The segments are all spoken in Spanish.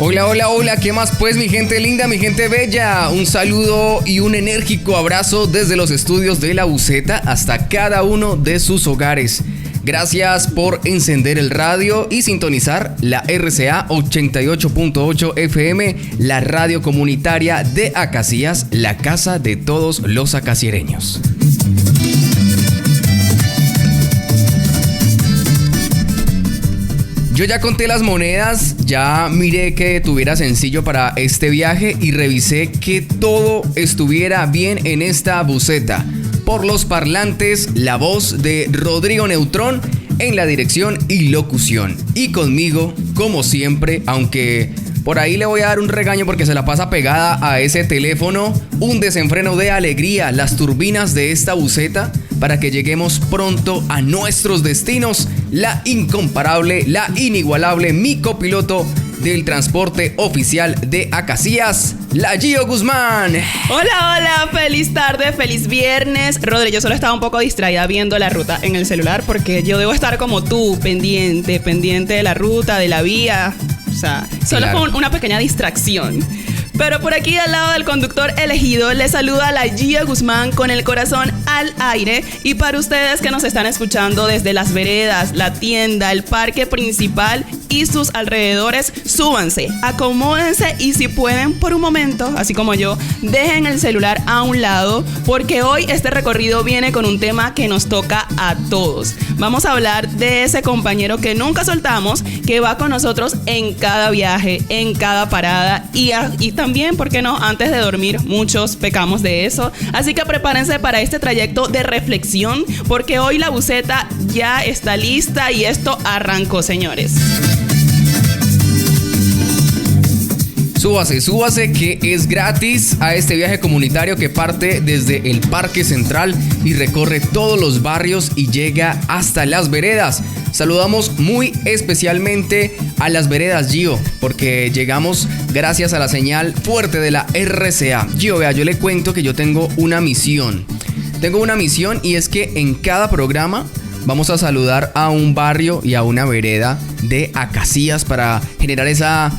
Hola, hola, hola, ¿qué más pues mi gente linda, mi gente bella? Un saludo y un enérgico abrazo desde los estudios de La Buceta hasta cada uno de sus hogares. Gracias por encender el radio y sintonizar la RCA 88.8 FM, la radio comunitaria de Acacías, la casa de todos los acaciereños. Yo ya conté las monedas, ya miré que tuviera sencillo para este viaje y revisé que todo estuviera bien en esta buceta. Por los parlantes, la voz de Rodrigo Neutrón en la dirección y locución. Y conmigo, como siempre, aunque por ahí le voy a dar un regaño porque se la pasa pegada a ese teléfono, un desenfreno de alegría, las turbinas de esta buceta para que lleguemos pronto a nuestros destinos. La incomparable, la inigualable, mi copiloto del transporte oficial de Acacías, la Gio Guzmán. Hola, hola, feliz tarde, feliz viernes. Rodri, yo solo estaba un poco distraída viendo la ruta en el celular porque yo debo estar como tú, pendiente de la ruta, de la vía. O sea, solo fue una pequeña distracción. Pero por aquí al lado del conductor elegido le saluda la Gio Guzmán con el corazón al aire. Y para ustedes que nos están escuchando desde las veredas, la tienda, el parque principal y sus alrededores, súbanse, acomódense y si pueden por un momento, así como yo, dejen el celular a un lado porque hoy este recorrido viene con un tema que nos toca a todos. Vamos a hablar de ese compañero que nunca soltamos, que va con nosotros en cada viaje, en cada parada y también, ¿por qué no? Antes de dormir, muchos pecamos de eso. Así que prepárense para este trayecto de reflexión porque hoy la buceta ya está lista y esto arrancó, señores. Súbase que es gratis a este viaje comunitario que parte desde el Parque Central y recorre todos los barrios y llega hasta las veredas. Saludamos muy especialmente a las veredas, Gio, porque llegamos gracias a la señal fuerte de la RCA. Gio, vea, yo le cuento que yo tengo una misión. Y es que en cada programa vamos a saludar a un barrio y a una vereda de Acacías para generar esa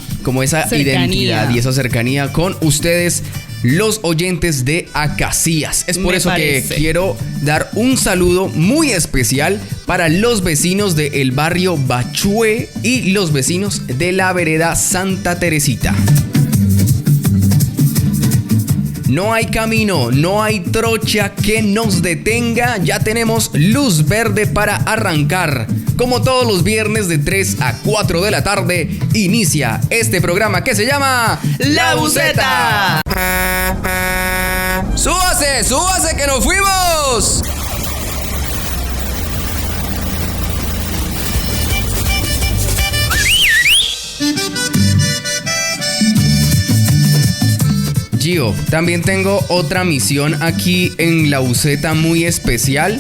identidad y esa cercanía con ustedes, los oyentes de Acacías. Es por eso que quiero dar un saludo muy especial para los vecinos del barrio Bachué y los vecinos de la vereda Santa Teresita. No hay camino, no hay trocha que nos detenga. Ya tenemos luz verde para arrancar. Como todos los viernes de 3 a 4 de la tarde, inicia este programa que se llama La Buceta. ¡Súbase que nos fuimos! Gio, también tengo otra misión aquí en La Buceta muy especial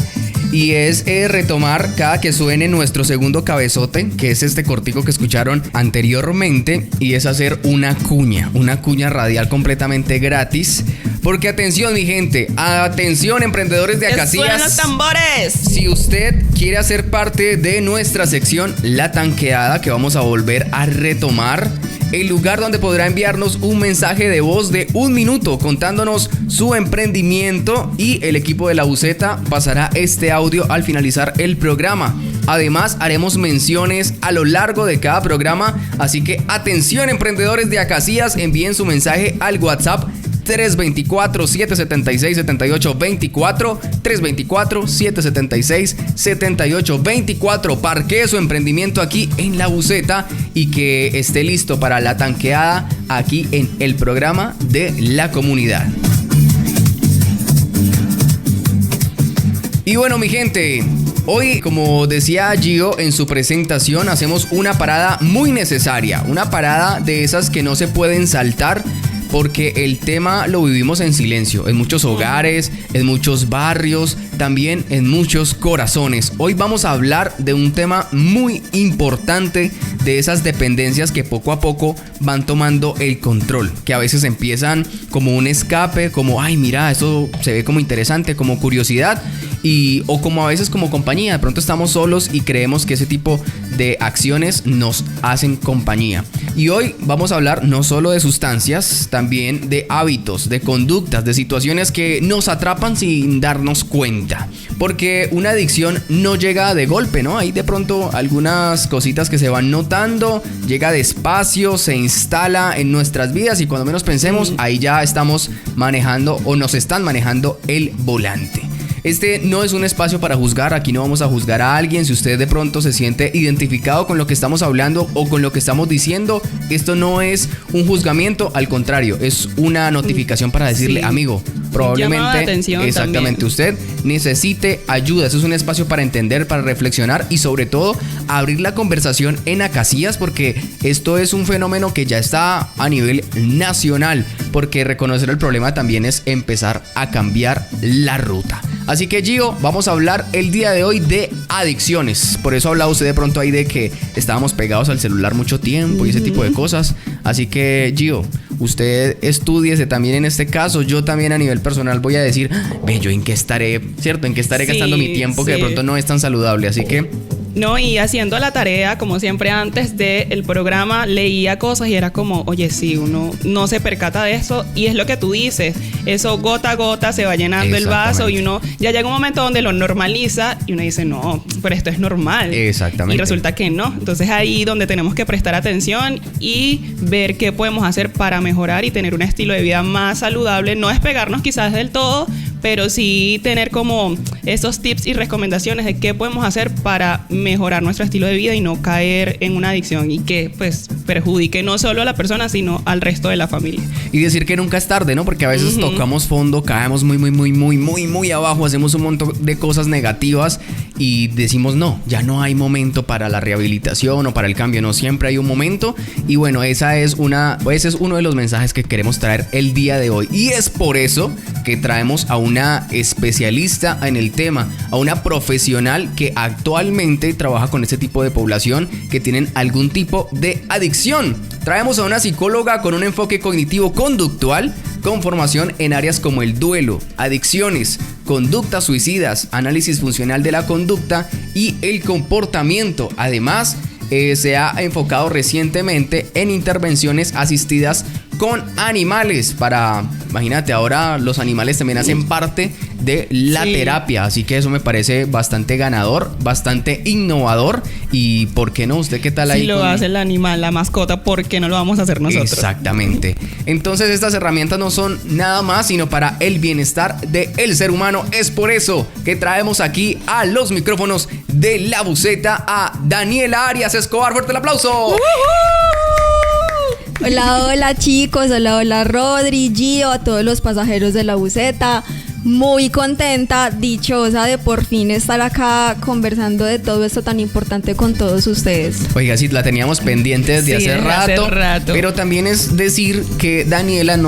y es retomar cada que suene nuestro segundo cabezote, que es este cortico que escucharon anteriormente, y es hacer una cuña radial completamente gratis. Porque atención mi gente, atención emprendedores de Acacías. ¡Suenan los tambores! Si usted quiere hacer parte de nuestra sección La Tanqueada, que vamos a volver a retomar, el lugar donde podrá enviarnos un mensaje de voz de 1 minuto contándonos su emprendimiento y el equipo de La Buceta pasará este audio al finalizar el programa. Además, haremos menciones a lo largo de cada programa, así que atención emprendedores de Acacías, envíen su mensaje al WhatsApp 324-776-7824, 324-776-7824. Parquee su emprendimiento aquí en La Buceta y que esté listo para la tanqueada aquí en el programa de la comunidad. Y bueno, mi gente, hoy, como decía Gio en su presentación, hacemos una parada muy necesaria, una parada de esas que no se pueden saltar, porque el tema lo vivimos en silencio, en muchos hogares, en muchos barrios, también en muchos corazones. Hoy vamos a hablar de un tema muy importante, de esas dependencias que poco a poco van tomando el control, que a veces empiezan como un escape, como ay mira, esto se ve como interesante, como curiosidad, o como a veces como compañía. De pronto estamos solos y creemos que ese tipo de acciones nos hacen compañía. Y hoy vamos a hablar no solo de sustancias, también de hábitos, de conductas, de situaciones que nos atrapan sin darnos cuenta. Porque una adicción no llega de golpe, ¿no? Hay de pronto algunas cositas que se van notando, llega despacio, se instala en nuestras vidas y cuando menos pensemos, ahí ya estamos manejando o nos están manejando el volante. Este no es un espacio para juzgar, aquí no vamos a juzgar a alguien. Si usted de pronto se siente identificado con lo que estamos hablando o con lo que estamos diciendo, esto no es un juzgamiento, al contrario, es una notificación para decirle, sí, amigo, probablemente, exactamente, también usted necesite ayuda. Eso es un espacio para entender, para reflexionar y sobre todo abrir la conversación en Acacias, porque esto es un fenómeno que ya está a nivel nacional, porque reconocer el problema también es empezar a cambiar la ruta. Así que Gio, vamos a hablar el día de hoy de adicciones. Por eso hablaba usted de pronto ahí de que estábamos pegados al celular mucho tiempo y ese tipo de cosas. Así que Gio, usted estúdiese también en este caso. Yo también a nivel personal voy a decir, ve, yo en qué estaré, ¿cierto? En qué estaré gastando mi tiempo, que de pronto no es tan saludable. Así que... No, y haciendo la tarea, como siempre antes del programa, leía cosas y era como, oye, sí, uno no se percata de eso. Y es lo que tú dices, eso gota a gota se va llenando el vaso y uno ya llega un momento donde lo normaliza y uno dice, no, pero esto es normal. Exactamente. Y resulta que no. Entonces ahí donde tenemos que prestar atención y ver qué podemos hacer para mejorar y tener un estilo de vida más saludable. No despegarnos quizás del todo, pero sí tener como esos tips y recomendaciones de qué podemos hacer para mejorar nuestro estilo de vida y no caer en una adicción y que pues perjudique no solo a la persona sino al resto de la familia. Y decir que nunca es tarde, ¿no? Porque a veces tocamos fondo, caemos muy abajo, hacemos un montón de cosas negativas y decimos no, ya no hay momento para la rehabilitación o para el cambio, no, siempre hay un momento. Y bueno, ese es uno de los mensajes que queremos traer el día de hoy. Y es por eso que traemos a una especialista en el tema, a una profesional que actualmente trabaja con este tipo de población que tienen algún tipo de adicción. Traemos a una psicóloga con un enfoque cognitivo-conductual con formación en áreas como el duelo, adicciones, conductas suicidas, análisis funcional de la conducta y el comportamiento. Además, se ha enfocado recientemente en intervenciones asistidas con animales imagínate, ahora los animales también hacen parte de la terapia, así que eso me parece bastante ganador, bastante innovador. Y ¿por qué no? ¿Usted qué tal ahí? Si lo hace el animal, la mascota, ¿por qué no lo vamos a hacer nosotros? Exactamente. Entonces estas herramientas no son nada más sino para el bienestar del ser humano. Es por eso que traemos aquí a los micrófonos de La Buceta a Daniela Arias Escobar. ¡Fuerte el aplauso! Hola chicos, hola Rodri, Gio, a todos los pasajeros de La Buceta. Muy contenta, dichosa de por fin estar acá conversando de todo esto tan importante con todos ustedes. Oiga, sí, la teníamos pendiente desde hace rato. Pero también es decir que Daniela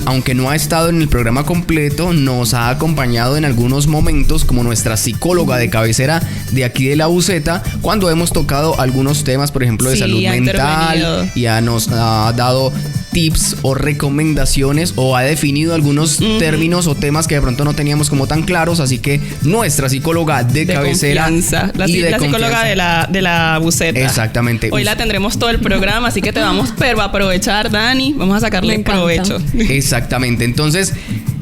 aunque no ha estado en el programa completo, nos ha acompañado en algunos momentos como nuestra psicóloga de cabecera de aquí de La Buceta, cuando hemos tocado algunos temas, por ejemplo, de salud mental, y nos ha dado tips o recomendaciones o ha definido algunos términos o temas que de pronto no teníamos como tan claros. Así que nuestra psicóloga de cabecera confianza. La psicóloga de la Buceta. Exactamente. Hoy la tendremos todo el programa, así que te vamos a aprovechar, Dani. Vamos a sacarle provecho. Exactamente. Entonces,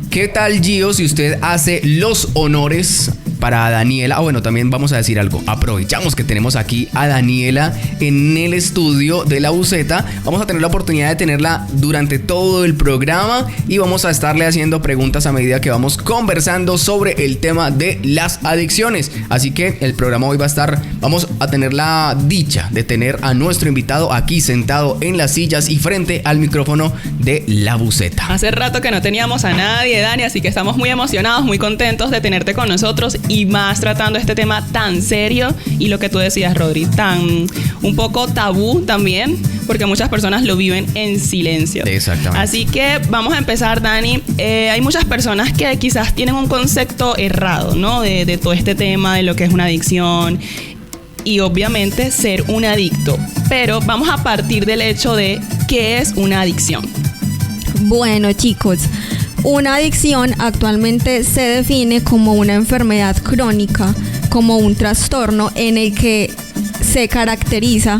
¿qué tal, Gio, si usted hace los honores para Daniela? Bueno, también vamos a decir algo. Aprovechamos que tenemos aquí a Daniela en el estudio de La Buceta. Vamos a tener la oportunidad de tenerla durante todo el programa y vamos a estarle haciendo preguntas a medida que vamos conversando sobre el tema de las adicciones. Así que el programa hoy vamos a tener la dicha de tener a nuestro invitado aquí sentado en las sillas y frente al micrófono de La Buceta. Hace rato que no teníamos a nadie, Dani, así que estamos muy emocionados, muy contentos de tenerte con nosotros y más tratando este tema tan serio y lo que tú decías, Rodri, tan un poco tabú también, porque muchas personas lo viven en silencio. Exactamente. Así que vamos a empezar, Dani. Hay muchas personas que quizás tienen un concepto errado, ¿no? De todo este tema, de lo que es una adicción y obviamente ser un adicto. Pero vamos a partir del hecho de qué es una adicción. Bueno, chicos, una adicción actualmente se define como una enfermedad crónica, como un trastorno en el que se caracteriza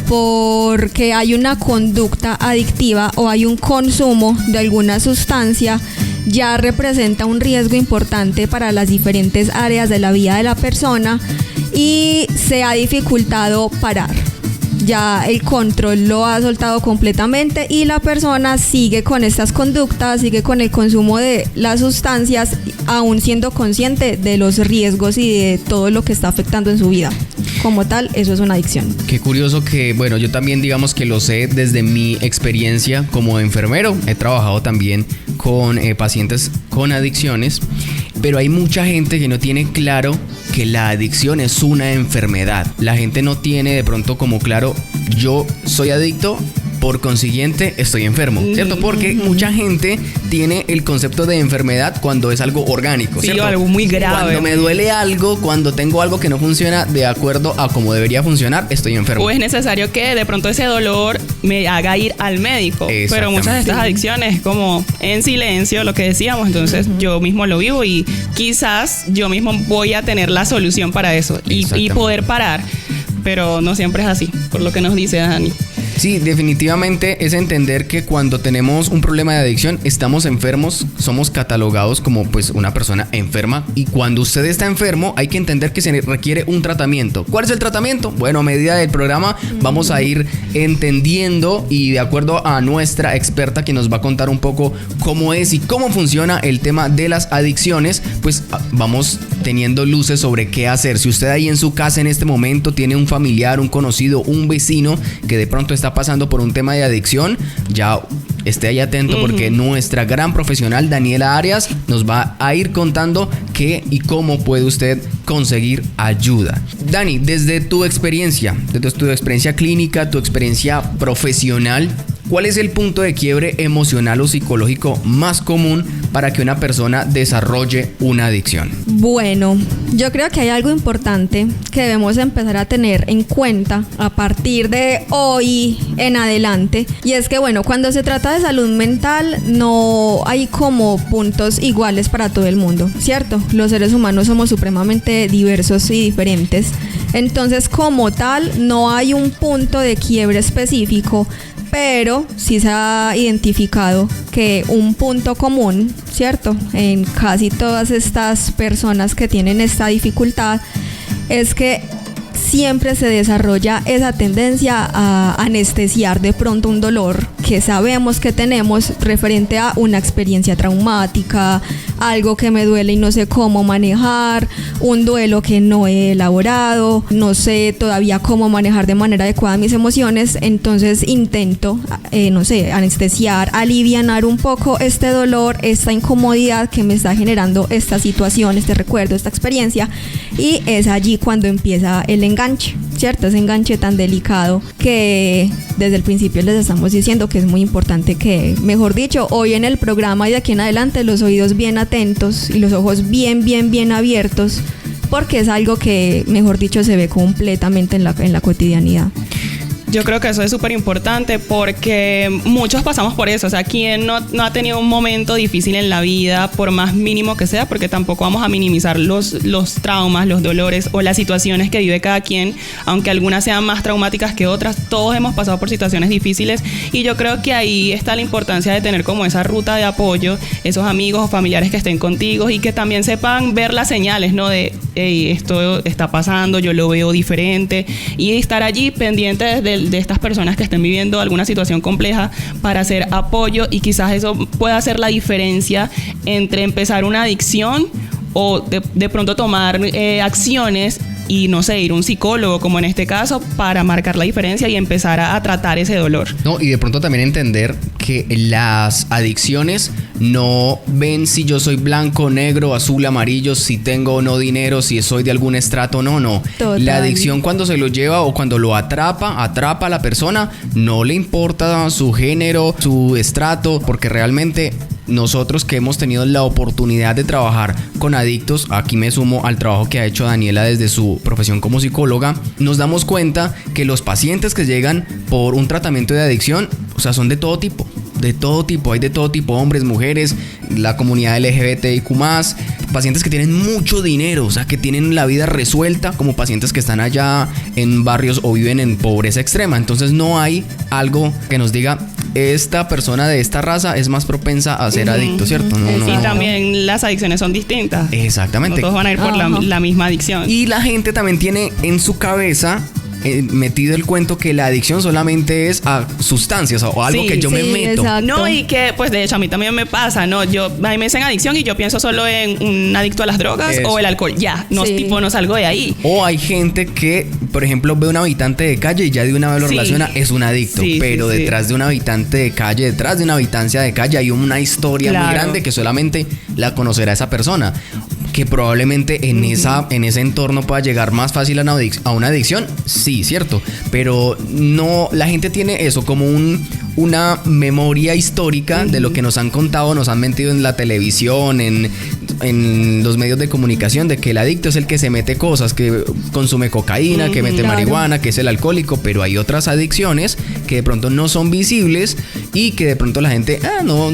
porque hay una conducta adictiva o hay un consumo de alguna sustancia, ya representa un riesgo importante para las diferentes áreas de la vida de la persona y se ha dificultado parar. Ya el control lo ha soltado completamente y la persona sigue con estas conductas, sigue con el consumo de las sustancias, aún siendo consciente de los riesgos y de todo lo que está afectando en su vida. Como tal, eso es una adicción. Qué curioso que, bueno, yo también digamos que lo sé desde mi experiencia como enfermero. He trabajado también con pacientes con adicciones, pero hay mucha gente que no tiene claro que la adicción es una enfermedad. La gente no tiene de pronto como claro, yo soy adicto, por consiguiente estoy enfermo, ¿cierto? Porque mucha gente tiene el concepto de enfermedad cuando es algo orgánico, sí, ¿cierto? Algo muy grave. Cuando me duele algo, cuando tengo algo que no funciona de acuerdo a como debería funcionar, estoy enfermo. O es necesario que de pronto ese dolor me haga ir al médico. Pero muchas de estas adicciones como en silencio, lo que decíamos, entonces yo mismo lo vivo y quizás yo mismo voy a tener la solución para eso y poder parar. Pero no siempre es así, por lo que nos dice Dani. Sí, definitivamente es entender que cuando tenemos un problema de adicción estamos enfermos, somos catalogados como pues una persona enferma y cuando usted está enfermo hay que entender que se requiere un tratamiento. ¿Cuál es el tratamiento? Bueno, a medida del programa vamos a ir entendiendo y de acuerdo a nuestra experta que nos va a contar un poco cómo es y cómo funciona el tema de las adicciones, pues vamos teniendo luces sobre qué hacer. Si usted ahí en su casa en este momento tiene un familiar, un conocido, un vecino que de pronto está pasando por un tema de adicción, ya esté ahí atento porque nuestra gran profesional Daniela Arias nos va a ir contando qué y cómo puede usted conseguir ayuda. Dani, desde tu experiencia clínica, tu experiencia profesional, ¿cuál es el punto de quiebre emocional o psicológico más común para que una persona desarrolle una adicción? Bueno, yo creo que hay algo importante que debemos empezar a tener en cuenta a partir de hoy en adelante. Y es que, bueno, cuando se trata de salud mental, no hay como puntos iguales para todo el mundo, ¿cierto? Los seres humanos somos supremamente diversos y diferentes. Entonces, como tal, no hay un punto de quiebre específico, pero sí se ha identificado que un punto común, ¿cierto?, en casi todas estas personas que tienen esta dificultad es que siempre se desarrolla esa tendencia a anestesiar de pronto un dolor que sabemos que tenemos referente a una experiencia traumática, algo que me duele y no sé cómo manejar, un duelo que no he elaborado, no sé todavía cómo manejar de manera adecuada mis emociones, entonces intento, anestesiar, alivianar un poco este dolor, esta incomodidad que me está generando esta situación, este recuerdo, esta experiencia, y es allí cuando empieza el enganche, ¿cierto? Ese enganche tan delicado que desde el principio les estamos diciendo que es muy importante que, mejor dicho, hoy en el programa y de aquí en adelante los oídos bien atentos y los ojos bien abiertos, porque es algo que, mejor dicho, se ve completamente en la cotidianidad. Yo creo que eso es súper importante porque muchos pasamos por eso. O sea, quien no ha tenido un momento difícil en la vida, por más mínimo que sea, porque tampoco vamos a minimizar los traumas, los dolores o las situaciones que vive cada quien, aunque algunas sean más traumáticas que otras, todos hemos pasado por situaciones difíciles y yo creo que ahí está la importancia de tener como esa ruta de apoyo, esos amigos o familiares que estén contigo y que también sepan ver las señales, ¿no? De, hey, esto está pasando, yo lo veo diferente, y estar allí pendientes de estas personas que estén viviendo alguna situación compleja para hacer apoyo, y quizás eso pueda hacer la diferencia entre empezar una adicción o de pronto tomar acciones y no sé, ir a un psicólogo, como en este caso, para marcar la diferencia y empezar a tratar ese dolor. No, y de pronto también entender que las adicciones no ven si yo soy blanco, negro, azul, amarillo, si tengo o no dinero, si soy de algún estrato, no. Total. La adicción cuando se lo lleva o cuando lo atrapa a la persona, no le importa su género, su estrato, porque realmente nosotros que hemos tenido la oportunidad de trabajar con adictos, aquí me sumo al trabajo que ha hecho Daniela desde su profesión como psicóloga, nos damos cuenta que los pacientes que llegan por un tratamiento de adicción, o sea, son de todo tipo. Hay de todo tipo, hombres, mujeres, la comunidad LGBTIQ+, pacientes que tienen mucho dinero, o sea, que tienen la vida resuelta, como pacientes que están allá en barrios o viven en pobreza extrema. Entonces no hay algo que nos diga, esta persona de esta raza es más propensa a ser adicto, ¿cierto? Y también las adicciones son distintas. Exactamente. No todos van a ir por la misma adicción. Y la gente también tiene en su cabeza metido el cuento que la adicción solamente es a sustancias o algo que yo me meto. Exacto. No, y que pues de hecho a mí también me pasa, ¿no? A mí me dicen adicción y yo pienso solo en un adicto a las drogas o el alcohol. Ya, no, tipo, no salgo de ahí. O hay gente que, por ejemplo, ve a un habitante de calle y ya de una vez lo relaciona, es un adicto. Pero detrás de un habitante de calle, detrás de una habitancia de calle hay una historia muy grande que solamente la conocerá esa persona. Que probablemente en ese entorno pueda llegar más fácil a una adicción, sí, cierto, pero no, la gente tiene eso como una memoria histórica de lo que nos han contado, nos han mentido en la televisión, en los medios de comunicación, de que el adicto es el que se mete cosas, que consume cocaína, que mete marihuana, que es el alcohólico, pero hay otras adicciones que de pronto no son visibles y que de pronto la gente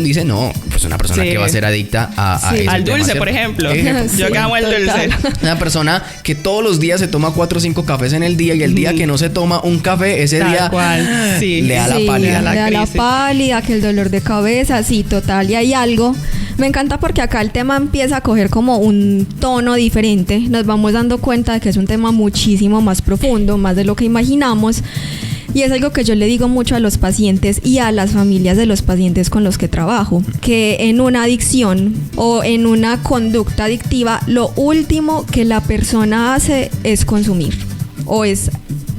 dice, no, pues una persona que va a ser adicta al dulce, por ejemplo. Yo que amo el dulce. Una persona que todos los días se toma 4 o 5 cafés en el día y el día que no se toma un café, ese Tal día cual. le da la pálida. Le da la pálida, que el dolor de cabeza, sí, total. Y hay algo, me encanta porque acá el tema empieza a coger como un tono diferente. Nos vamos dando cuenta de que es un tema muchísimo más profundo, más de lo que imaginamos. Y es algo que yo le digo mucho a los pacientes y a las familias de los pacientes con los que trabajo, que en una adicción o en una conducta adictiva, lo último que la persona hace es consumir o es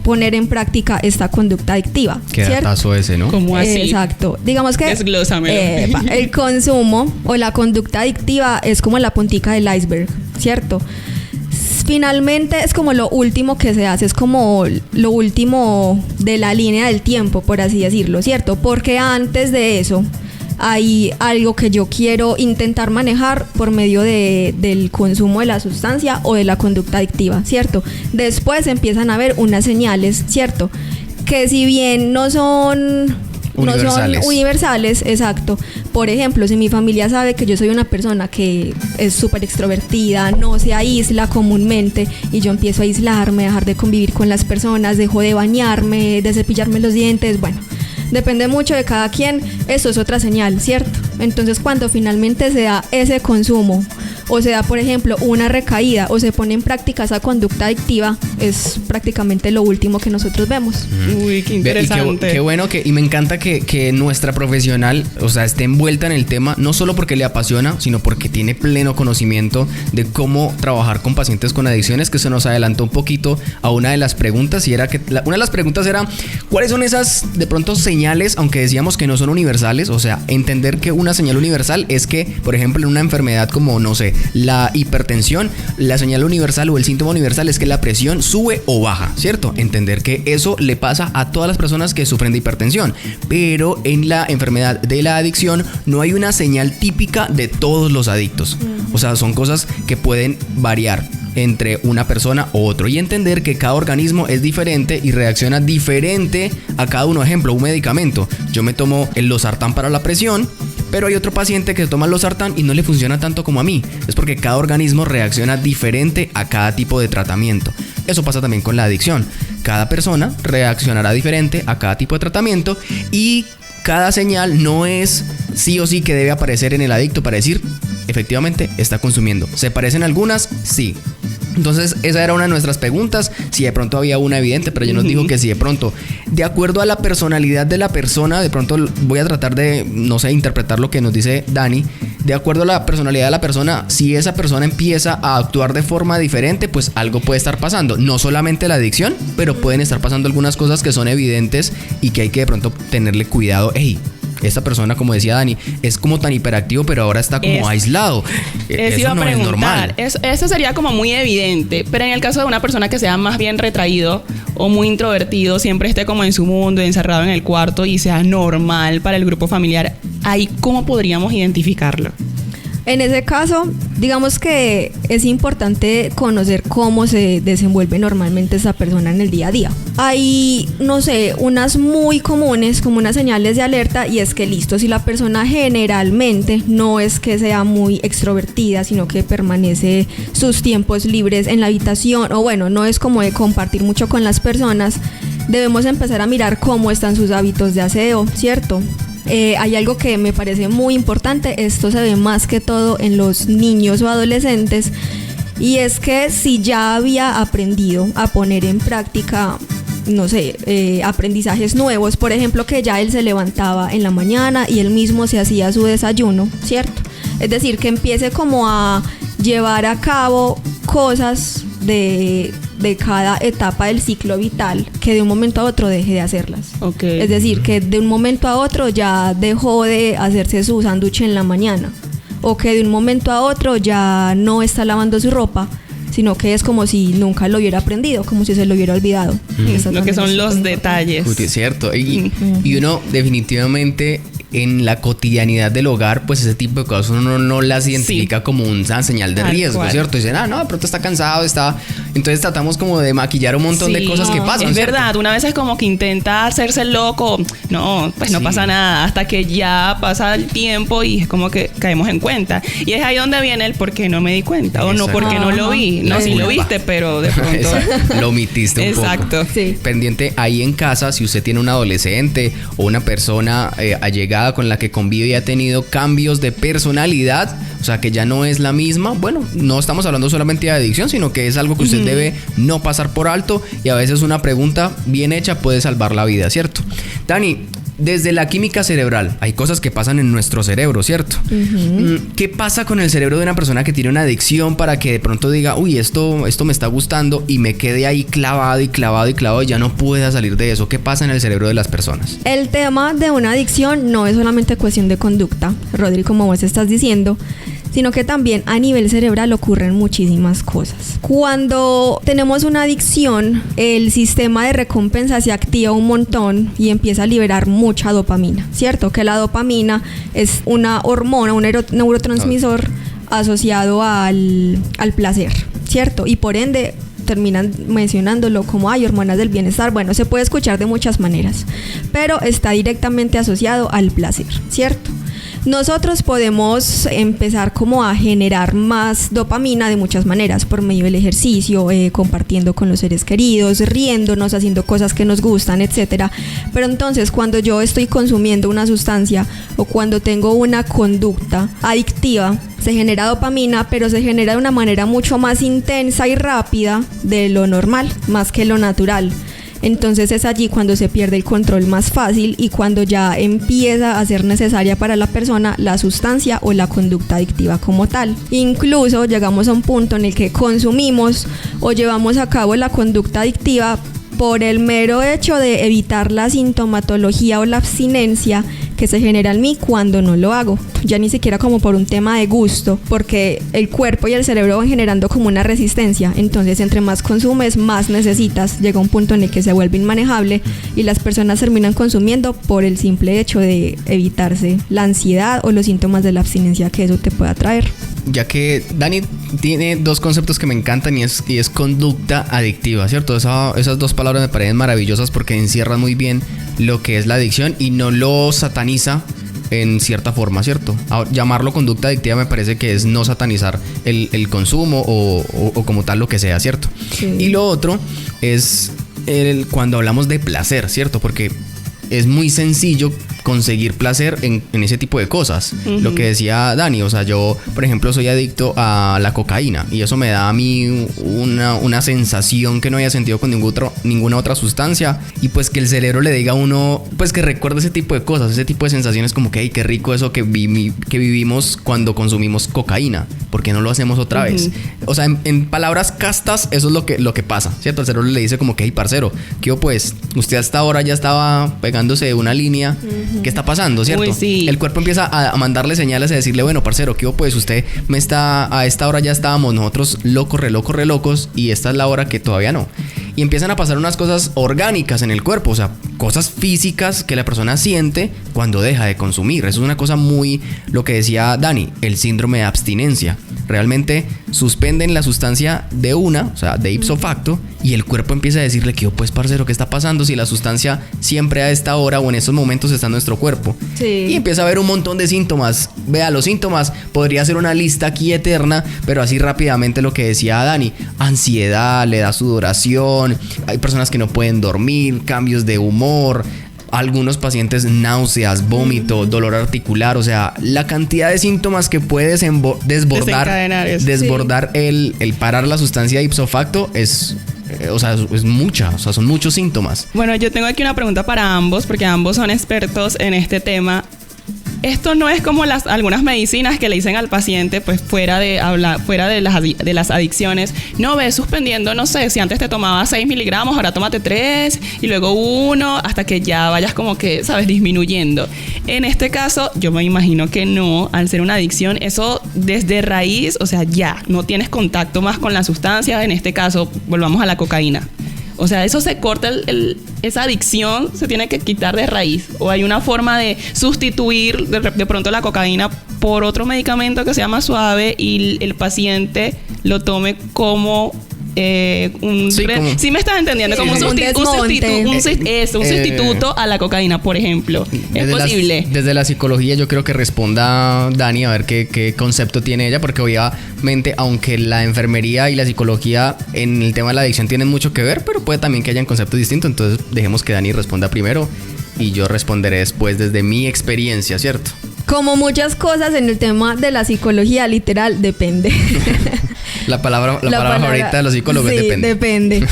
poner en práctica esta conducta adictiva. Qué datazo ese, ¿no? ¿Cómo así? Exacto. Digamos que desglósamelo. El consumo o la conducta adictiva es como la puntica del iceberg, ¿cierto? Finalmente es como lo último que se hace, es como lo último de la línea del tiempo, por así decirlo, ¿cierto? Porque antes de eso hay algo que yo quiero intentar manejar por medio del consumo de la sustancia o de la conducta adictiva, ¿cierto? Después empiezan a haber unas señales, ¿cierto? Que si bien no son universales, exacto. Por ejemplo, si mi familia sabe que yo soy una persona que es súper extrovertida, no se aísla comúnmente y yo empiezo a aislarme, a dejar de convivir con las personas, dejo de bañarme, de cepillarme los dientes, bueno, depende mucho de cada quien, eso es otra señal, ¿cierto? Entonces cuando finalmente se da ese consumo o se da, por ejemplo, una recaída o se pone en práctica esa conducta adictiva, es prácticamente lo último que nosotros vemos. Uy, qué interesante. Y qué bueno y me encanta que nuestra profesional, o sea, esté envuelta en el tema, no solo porque le apasiona, sino porque tiene pleno conocimiento de cómo trabajar con pacientes con adicciones, que se nos adelantó un poquito a una de las preguntas, y era que una de las preguntas era, ¿cuáles son esas, de pronto, señales, aunque decíamos que no son universales? O sea, entender que una señal universal es que, por ejemplo, en una enfermedad como, no sé, la hipertensión, la señal universal o el síntoma universal es que la presión sube o baja, ¿cierto? Entender que eso le pasa a todas las personas que sufren de hipertensión, pero en la enfermedad de la adicción no hay una señal típica de todos los adictos. O sea, son cosas que pueden variar entre una persona u otro, y entender que cada organismo es diferente y reacciona diferente a cada uno. Ejemplo, un medicamento, yo me tomo el losartán para la presión, pero hay otro paciente que toma el losartán y no le funciona tanto como a mí. Es porque cada organismo reacciona diferente a cada tipo de tratamiento. Eso pasa también con la adicción. Cada persona reaccionará diferente a cada tipo de tratamiento y cada señal no es sí o sí que debe aparecer en el adicto para decir efectivamente está consumiendo. ¿Se parecen algunas? Sí. Entonces, esa era una de nuestras preguntas. Si de pronto había una evidente, pero ella nos dijo que si de pronto, de acuerdo a la personalidad de la persona, de pronto voy a tratar de, no sé, interpretar lo que nos dice Dani. De acuerdo a la personalidad de la persona, si esa persona empieza a actuar de forma diferente, pues algo puede estar pasando. No solamente la adicción, pero pueden estar pasando algunas cosas que son evidentes y que hay que de pronto tenerle cuidado. Ey, esta persona, como decía Dani, es como tan hiperactivo, pero ahora está como aislado. Eso no es normal. Eso sería como muy evidente. Pero en el caso de una persona que sea más bien retraído o muy introvertido, siempre esté como en su mundo, encerrado en el cuarto y sea normal para el grupo familiar, ¿ahí cómo podríamos identificarlo? En ese caso, digamos que es importante conocer cómo se desenvuelve normalmente esa persona en el día a día. Hay, no sé, unas muy comunes como unas señales de alerta, y es que listo, si la persona generalmente no es que sea muy extrovertida, sino que permanece sus tiempos libres en la habitación, o bueno, no es como de compartir mucho con las personas, debemos empezar a mirar cómo están sus hábitos de aseo, ¿cierto? Hay algo que me parece muy importante, esto se ve más que todo en los niños o adolescentes, y es que si ya había aprendido a poner en práctica, no sé, aprendizajes nuevos, por ejemplo, que ya él se levantaba en la mañana y él mismo se hacía su desayuno, ¿cierto? Es decir, que empiece como a llevar a cabo cosas de cada etapa del ciclo vital, que de un momento a otro deje de hacerlas. Okay. Es decir, que de un momento a otro ya dejó de hacerse su sándwich en la mañana, o que de un momento a otro ya no está lavando su ropa, sino que es como si nunca lo hubiera aprendido, como si se lo hubiera olvidado. Lo que son los detalles. Es cierto. Y uno definitivamente en la cotidianidad del hogar, pues ese tipo de cosas uno no las identifica como una señal de riesgo, ¿cierto? Dicen, no, de pronto está cansado, entonces tratamos como de maquillar un montón de cosas que pasan. Es ¿cierto? verdad, una vez es como que intenta hacerse loco, no, pues no pasa nada, hasta que ya pasa el tiempo y es como que caemos en cuenta. Y es ahí donde viene el por qué no me di cuenta, o no porque no lo vi. No, sí lo viste, pero de pronto lo omitiste un poco. Exacto. Sí. Pendiente ahí en casa, si usted tiene un adolescente o una persona allegada con la que convive y ha tenido cambios de personalidad, o sea que ya no es la misma, bueno, no estamos hablando solamente de adicción, sino que es algo que usted debe no pasar por alto, y a veces una pregunta bien hecha puede salvar la vida, ¿cierto? Dani, desde la química cerebral, hay cosas que pasan en nuestro cerebro, ¿cierto? ¿Qué pasa con el cerebro de una persona que tiene una adicción para que de pronto diga, uy, esto me está gustando, y me quede ahí clavado y ya no pueda salir de eso? ¿Qué pasa en el cerebro de las personas? El tema de una adicción no es solamente cuestión de conducta, Rodri, como vos estás diciendo, sino que también a nivel cerebral ocurren muchísimas cosas. Cuando tenemos una adicción, el sistema de recompensa se activa un montón y empieza a liberar mucha dopamina, ¿cierto? Que la dopamina es una hormona, un neurotransmisor asociado al placer, ¿cierto? Y por ende terminan mencionándolo como hay hormonas del bienestar. Bueno, se puede escuchar de muchas maneras, pero está directamente asociado al placer, ¿cierto? Nosotros podemos empezar como a generar más dopamina de muchas maneras, por medio del ejercicio, compartiendo con los seres queridos, riéndonos, haciendo cosas que nos gustan, etcétera. Pero entonces, cuando yo estoy consumiendo una sustancia o cuando tengo una conducta adictiva, se genera dopamina, pero se genera de una manera mucho más intensa y rápida de lo normal, más que lo natural. Entonces es allí cuando se pierde el control más fácil y cuando ya empieza a ser necesaria para la persona la sustancia o la conducta adictiva como tal. Incluso llegamos a un punto en el que consumimos o llevamos a cabo la conducta adictiva por el mero hecho de evitar la sintomatología o la abstinencia que se genera en mí cuando no lo hago. Ya ni siquiera como por un tema de gusto, porque el cuerpo y el cerebro van generando como una resistencia. Entonces, entre más consumes, más necesitas. Llega un punto en el que se vuelve inmanejable y las personas terminan consumiendo por el simple hecho de evitarse la ansiedad o los síntomas de la abstinencia que eso te pueda traer. Ya que Dani tiene dos conceptos que me encantan y es conducta adictiva, ¿cierto? Esas dos palabras me parecen maravillosas porque encierran muy bien lo que es la adicción y no lo sataniza en cierta forma, ¿cierto? Llamarlo conducta adictiva me parece que es no satanizar el consumo o como tal lo que sea, ¿cierto? Sí. Y lo otro es cuando hablamos de placer, ¿cierto? Porque es muy sencillo conseguir placer en ese tipo de cosas. Lo que decía Dani, o sea, yo, por ejemplo, soy adicto a la cocaína y eso me da a mí una sensación que no había sentido con ninguna otra sustancia, y pues que el cerebro le diga a uno, pues que recuerde ese tipo de cosas, ese tipo de sensaciones, como que, hey, qué rico eso que vivimos cuando consumimos cocaína, ¿por qué no lo hacemos otra vez? O sea, en palabras castas, eso es lo que pasa, ¿cierto? El cerebro le dice como que, hey, parcero, ¿qué pues? Usted hasta ahora ya estaba pegándose una línea, ¿qué está pasando, cierto? Uy, sí. El cuerpo empieza a mandarle señales, a decirle, bueno, parcero, ¿qué pues? Usted a esta hora ya estábamos nosotros re locos, y esta es la hora que todavía no. Y empiezan a pasar unas cosas orgánicas en el cuerpo, o sea, cosas físicas que la persona siente cuando deja de consumir. Eso es una cosa muy, lo que decía Dani, el síndrome de abstinencia. Realmente suspenden la sustancia de o sea, de ipso facto, y el cuerpo empieza a decirle que, pues, parcero, ¿qué está pasando si la sustancia siempre a esta hora o en estos momentos está en nuestro cuerpo? Sí. Y empieza a haber un montón de síntomas. Vea, los síntomas, podría ser una lista aquí eterna, pero así rápidamente lo que decía Dani: ansiedad, le da sudoración, hay personas que no pueden dormir, cambios de humor, algunos pacientes náuseas, vómito, dolor articular, o sea, la cantidad de síntomas que puede desbordar el parar la sustancia ipso facto es mucha, o sea, son muchos síntomas. Bueno, yo tengo aquí una pregunta para ambos, porque ambos son expertos en este tema. Esto no es como algunas medicinas que le dicen al paciente, pues fuera de las adicciones: no, ves suspendiendo, no sé, si antes te tomabas 6 miligramos, ahora tómate 3 y luego 1, hasta que ya vayas como que, ¿sabes?, disminuyendo. En este caso, yo me imagino que no, al ser una adicción, eso desde raíz, o sea, ya no tienes contacto más con la sustancia. En este caso, volvamos a la cocaína. O sea, eso se corta, esa adicción se tiene que quitar de raíz. O hay una forma de sustituir de pronto la cocaína por otro medicamento que sea más suave y el paciente lo tome como sí me estás entendiendo, como un sustituto a la cocaína, por ejemplo. ¿Es posible? Desde la psicología yo creo que responda Dani a ver qué concepto tiene ella, porque obviamente, aunque la enfermería y la psicología en el tema de la adicción tienen mucho que ver, pero puede también que hayan conceptos distintos. Entonces dejemos que Dani responda primero y yo responderé después desde mi experiencia, ¿cierto? Como muchas cosas en el tema de la psicología, literal, depende. La palabra favorita de los psicólogos, sí, depende.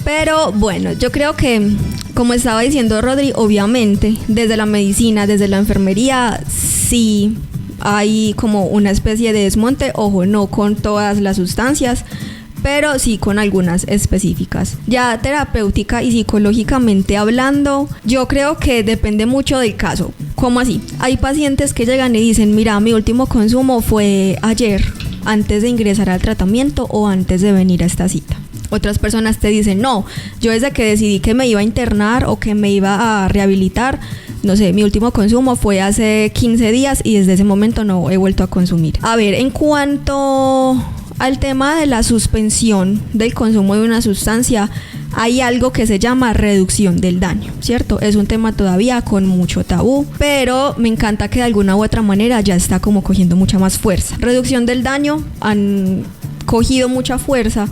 Pero bueno, yo creo que, como estaba diciendo Rodri, obviamente, desde la medicina, desde la enfermería, sí hay como una especie de desmonte. Ojo, no con todas las sustancias, pero sí con algunas específicas. Ya terapéutica y psicológicamente hablando, yo creo que depende mucho del caso. ¿Cómo así? Hay pacientes que llegan y dicen: mira, mi último consumo fue ayer, antes de ingresar al tratamiento o antes de venir a esta cita. Otras personas te dicen: no, yo desde que decidí que me iba a internar o que me iba a rehabilitar, no sé, mi último consumo fue hace 15 días y desde ese momento no he vuelto a consumir. A ver, en cuanto al tema de la suspensión del consumo de una sustancia, hay algo que se llama reducción del daño, ¿cierto? Es un tema todavía con mucho tabú, pero me encanta que de alguna u otra manera ya está como cogiendo mucha más fuerza. Reducción del daño han cogido mucha fuerza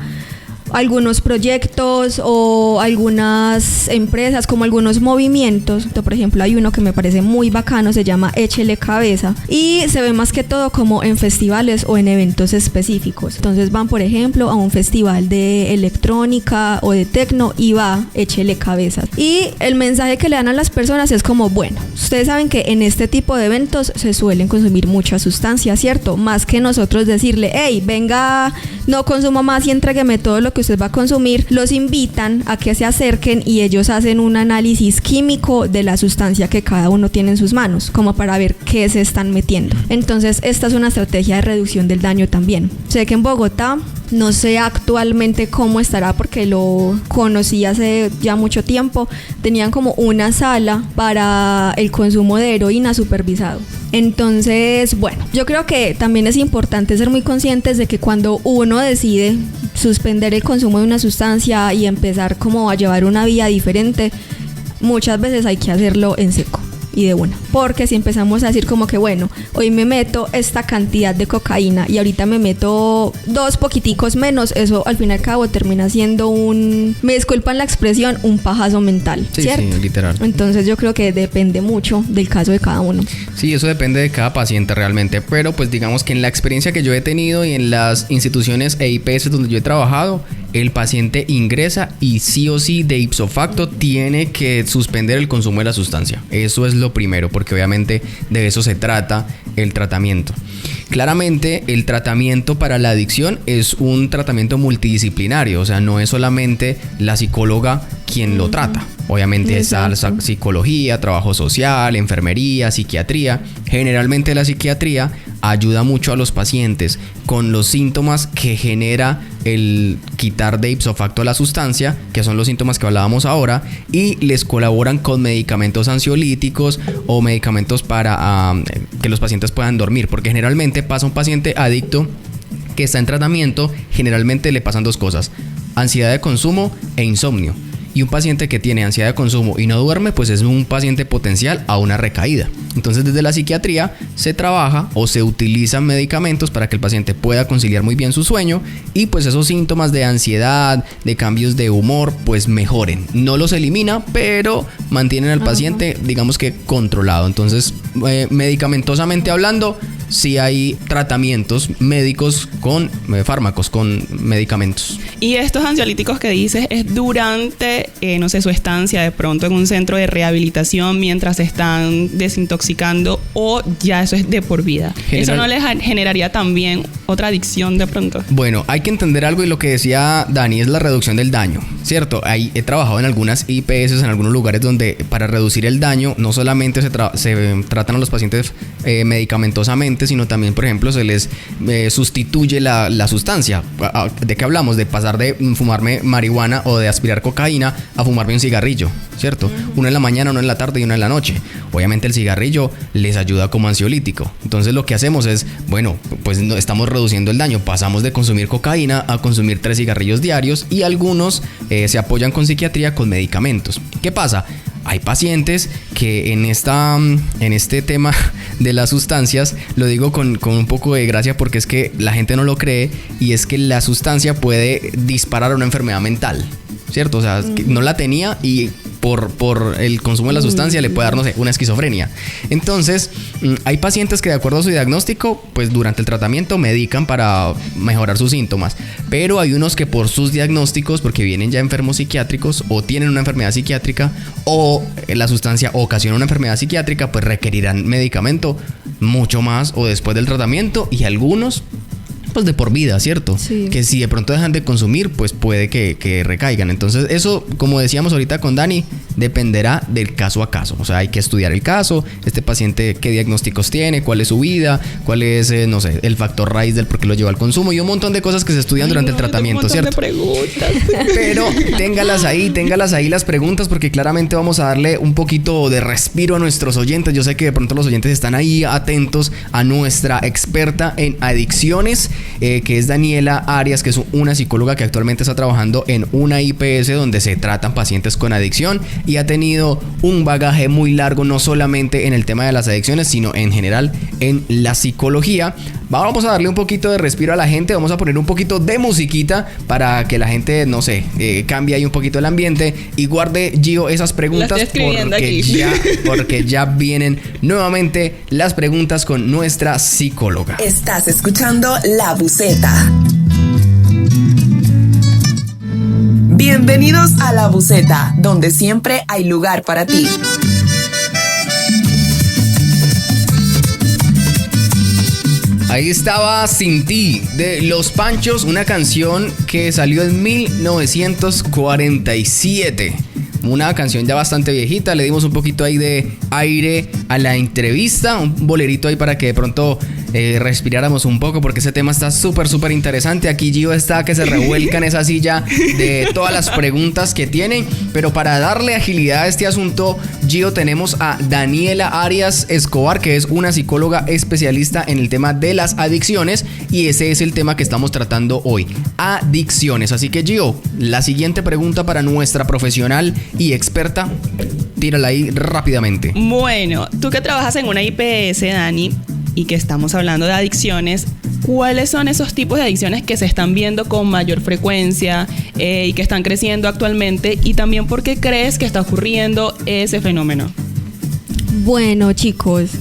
algunos proyectos o algunas empresas, como algunos movimientos. Por ejemplo, hay uno que me parece muy bacano, se llama Échele Cabeza, y se ve más que todo como en festivales o en eventos específicos. Entonces van, por ejemplo, a un festival de electrónica o de techno y va Échele Cabeza. Y el mensaje que le dan a las personas es como: bueno, ustedes saben que en este tipo de eventos se suelen consumir muchas sustancias, ¿cierto? Más que nosotros decirle: hey, venga, no consuma más y entrégueme todo lo que usted va a consumir, los invitan a que se acerquen y ellos hacen un análisis químico de la sustancia que cada uno tiene en sus manos, como para ver qué se están metiendo. Entonces, esta es una estrategia de reducción del daño también. Sé que en Bogotá, no sé actualmente cómo estará porque lo conocí hace ya mucho tiempo, tenían como una sala para el consumo de heroína supervisado. Entonces, bueno, yo creo que también es importante ser muy conscientes de que cuando uno decide suspender el consumo de una sustancia y empezar como a llevar una vida diferente, muchas veces hay que hacerlo en seco. y de una. Porque si empezamos a decir como que bueno, hoy me meto esta cantidad de cocaína y ahorita me meto 2 poquiticos menos, eso al fin y al cabo termina siendo me disculpan la expresión, un pajazo mental, Sí, ¿cierto? sí, literal. Entonces yo creo que depende mucho del caso de cada uno. Sí, eso depende de cada paciente realmente, pero pues digamos que en la experiencia que yo he tenido y en las instituciones e IPS donde yo he trabajado, el paciente ingresa y sí o sí de ipso facto tiene que suspender el consumo de la sustancia. Eso es lo primero, porque obviamente de eso se trata el tratamiento. Claramente el tratamiento para la adicción es un tratamiento multidisciplinario, o sea, no es solamente la psicóloga quien lo trata. Obviamente está la psicología, trabajo social, enfermería, psiquiatría. Generalmente la psiquiatría ayuda mucho a los pacientes con los síntomas que genera el quitar de ipso facto la sustancia, que son los síntomas que hablábamos ahora, y les colaboran con medicamentos ansiolíticos o medicamentos para que los pacientes puedan dormir, porque generalmente pasa un paciente adicto que está en tratamiento, generalmente le pasan 2 cosas: ansiedad de consumo e insomnio. Y un paciente que tiene ansiedad de consumo y no duerme, pues es un paciente potencial a una recaída. Entonces desde la psiquiatría se trabaja o se utilizan medicamentos para que el paciente pueda conciliar muy bien su sueño y pues esos síntomas de ansiedad, de cambios de humor, pues mejoren. No los elimina, pero mantienen al paciente, digamos que controlado. Entonces medicamentosamente hablando, sí hay tratamientos médicos con fármacos, con medicamentos. Y estos ansiolíticos que dices es durante, no sé, su estancia de pronto en un centro de rehabilitación mientras se están desintoxicando, o ya eso es de por vida. ¿Eso no les generaría también otra adicción de pronto? Bueno, hay que entender algo, y lo que decía Dani es la reducción del daño, ¿cierto? He trabajado en algunas IPS, en algunos lugares donde para reducir el daño no solamente se tratan a los pacientes medicamentosamente, sino también, por ejemplo, se les sustituye la sustancia. ¿De qué hablamos? De pasar de fumarme marihuana o de aspirar cocaína a fumarme un cigarrillo, ¿cierto? Uno en la mañana, uno en la tarde y uno en la noche. Obviamente el cigarrillo les ayuda como ansiolítico. Entonces lo que hacemos es, bueno, pues estamos reduciendo el daño. Pasamos de consumir cocaína a consumir 3 cigarrillos diarios, y algunos se apoyan con psiquiatría con medicamentos. ¿Qué pasa? Hay pacientes que en este tema de las sustancias, lo digo con un poco de gracia porque es que la gente no lo cree, y es que la sustancia puede disparar una enfermedad mental, ¿cierto? O sea, que no la tenía y por el consumo de la sustancia le puede dar, no sé, una esquizofrenia. Entonces, hay pacientes que de acuerdo a su diagnóstico, pues durante el tratamiento medican para mejorar sus síntomas. Pero hay unos que por sus diagnósticos, porque vienen ya enfermos psiquiátricos o tienen una enfermedad psiquiátrica o la sustancia ocasiona una enfermedad psiquiátrica, pues requerirán medicamento mucho más o después del tratamiento, y algunos pues de por vida, ¿cierto? Sí. Que si de pronto dejan de consumir, pues puede que recaigan. Entonces eso, como decíamos ahorita con Dani, dependerá del caso a caso. O sea, hay que estudiar el caso, este paciente qué diagnósticos tiene, cuál es su vida, cuál es, no sé, el factor raíz del por qué lo lleva al consumo, y un montón de cosas que se estudian durante el tratamiento, ¿cierto? De preguntas. Pero téngalas ahí las preguntas, porque claramente vamos a darle un poquito de respiro a nuestros oyentes. Yo sé que de pronto los oyentes están ahí atentos a nuestra experta en adicciones, que es Daniela Arias, que es una psicóloga que actualmente está trabajando en una IPS donde se tratan pacientes con adicción, y ha tenido un bagaje muy largo, no solamente en el tema de las adicciones, sino en general en la psicología. Vamos a darle un poquito de respiro a la gente, vamos a poner un poquito de musiquita para que la gente, no sé, cambie ahí un poquito el ambiente, y guarde, Gio, esas preguntas porque ya vienen nuevamente las preguntas con nuestra psicóloga. Estás escuchando La Buceta. Bienvenidos a La Buceta, donde siempre hay lugar para ti. Ahí estaba Sin Ti, de Los Panchos, una canción que salió en 1947. Una canción ya bastante viejita. Le dimos un poquito ahí de aire a la entrevista, un bolerito ahí para que de pronto respiráramos un poco porque ese tema está súper interesante. Aquí Gio está que se revuelca en esa silla de todas las preguntas que tiene. Pero para darle agilidad a este asunto, Gio, tenemos a Daniela Arias Escobar, que es una psicóloga especialista en el tema de las adicciones, y ese es el tema que estamos tratando hoy, adicciones. Así que Gio, la siguiente pregunta para nuestra profesional y experta, tírala ahí rápidamente. Bueno, tú que trabajas en una IPS, Dani, y que estamos hablando de adicciones, ¿cuáles son esos tipos de adicciones que se están viendo con mayor frecuencia y que están creciendo actualmente? Y también, ¿por qué crees que está ocurriendo ese fenómeno? Bueno, chicos,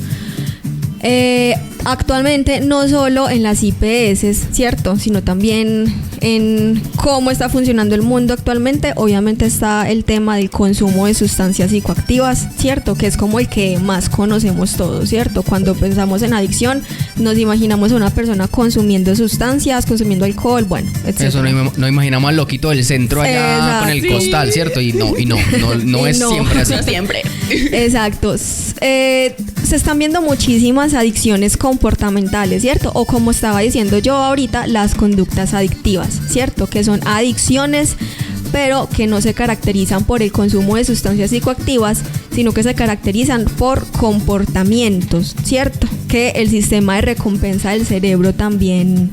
actualmente no solo en las IPS, ¿cierto? Sino también en cómo está funcionando el mundo actualmente. Obviamente está el tema del consumo de sustancias psicoactivas, ¿cierto? Que es como el que más conocemos todos, ¿cierto? Cuando pensamos en adicción, nos imaginamos a una persona consumiendo sustancias, consumiendo alcohol, bueno, etc. Eso no imaginamos al loquito del centro allá. Exacto. Con el costal, ¿cierto? Y no es siempre así. No siempre. Exacto. Se están viendo muchísimas adicciones comportamentales, ¿cierto? O como estaba diciendo yo ahorita, las conductas adictivas, ¿cierto? Que son adicciones, pero que no se caracterizan por el consumo de sustancias psicoactivas, sino que se caracterizan por comportamientos, ¿cierto? Que el sistema de recompensa del cerebro también,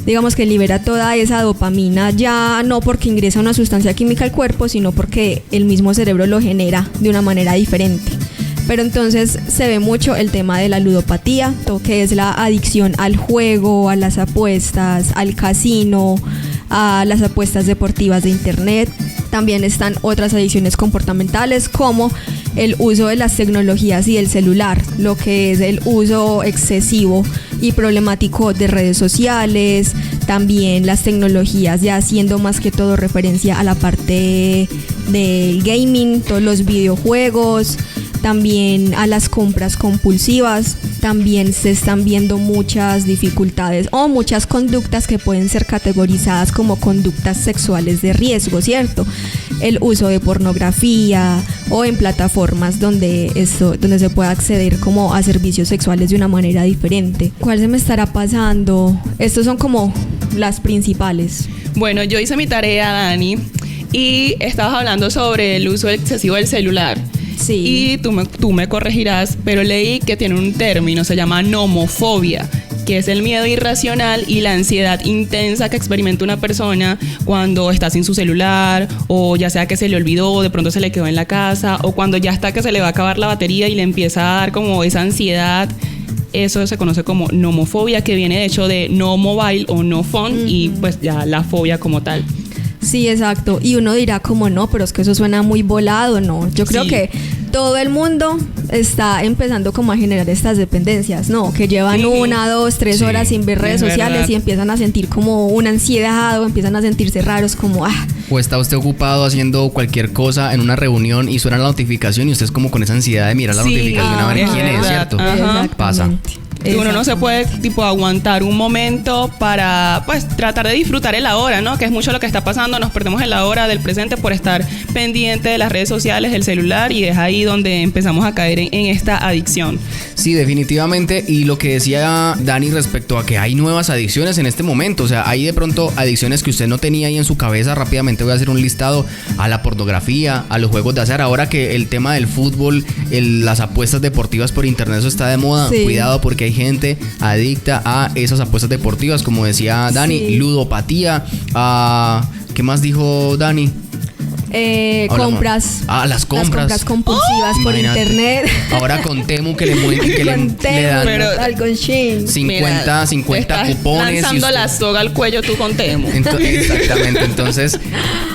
digamos que libera toda esa dopamina, ya no porque ingresa una sustancia química al cuerpo, sino porque el mismo cerebro lo genera de una manera diferente. Pero entonces se ve mucho el tema de la ludopatía, que es la adicción al juego, a las apuestas, al casino, a las apuestas deportivas de internet. También están otras adicciones comportamentales como el uso de las tecnologías y del celular, lo que es el uso excesivo y problemático de redes sociales, también las tecnologías ya haciendo más que todo referencia a la parte del gaming, todos los videojuegos, también a las compras compulsivas. También se están viendo muchas dificultades o muchas conductas que pueden ser categorizadas como conductas sexuales de riesgo, ¿cierto? El uso de pornografía o en plataformas donde se pueda acceder como a servicios sexuales de una manera diferente. ¿Cuál se me estará pasando? Estos son como las principales. Bueno, yo hice mi tarea, Dani, y estabas hablando sobre el uso excesivo del celular. Sí. Y tú me corregirás, pero leí que tiene un término, se llama nomofobia, que es el miedo irracional y la ansiedad intensa que experimenta una persona cuando está sin su celular, o ya sea que se le olvidó, o de pronto se le quedó en la casa, o cuando ya está que se le va a acabar la batería y le empieza a dar como esa ansiedad. Eso se conoce como nomofobia, que viene de hecho de no mobile o no phone, y pues ya la fobia como tal. Sí, exacto. Y uno dirá como no, pero es que eso suena muy volado, ¿no? Yo creo que todo el mundo está empezando como a generar estas dependencias, ¿no? Que llevan 1, 2, 3 horas sin ver redes sociales, verdad, y empiezan a sentir como una ansiedad o empiezan a sentirse raros como O está usted ocupado haciendo cualquier cosa en una reunión y suena la notificación y usted es como con esa ansiedad de mirar la notificación a ver quién es, ¿cierto? Pasa. Uno no se puede aguantar un momento para pues tratar de disfrutar el ahora, ¿no? Que es mucho lo que está pasando, nos perdemos el ahora del presente por estar pendiente de las redes sociales, del celular, y es ahí donde empezamos a caer en esta adicción. Sí, definitivamente. Y lo que decía Dani respecto a que hay nuevas adicciones en este momento, o sea, hay de pronto adicciones que usted no tenía ahí en su cabeza. Rápidamente voy a hacer un listado: a la pornografía, a los juegos de azar. Ahora que el tema del fútbol, las apuestas deportivas por internet, eso está de moda. Sí. Cuidado, porque hay gente adicta a esas apuestas deportivas, como decía Dani. Sí. Ludopatía. ¿Qué más dijo Dani? Compras. Las compras compulsivas por internet. Ahora con Temu que le dan con Shein. 50 cupones. Lanzando la soga al cuello tú con Temu. Exactamente. Entonces,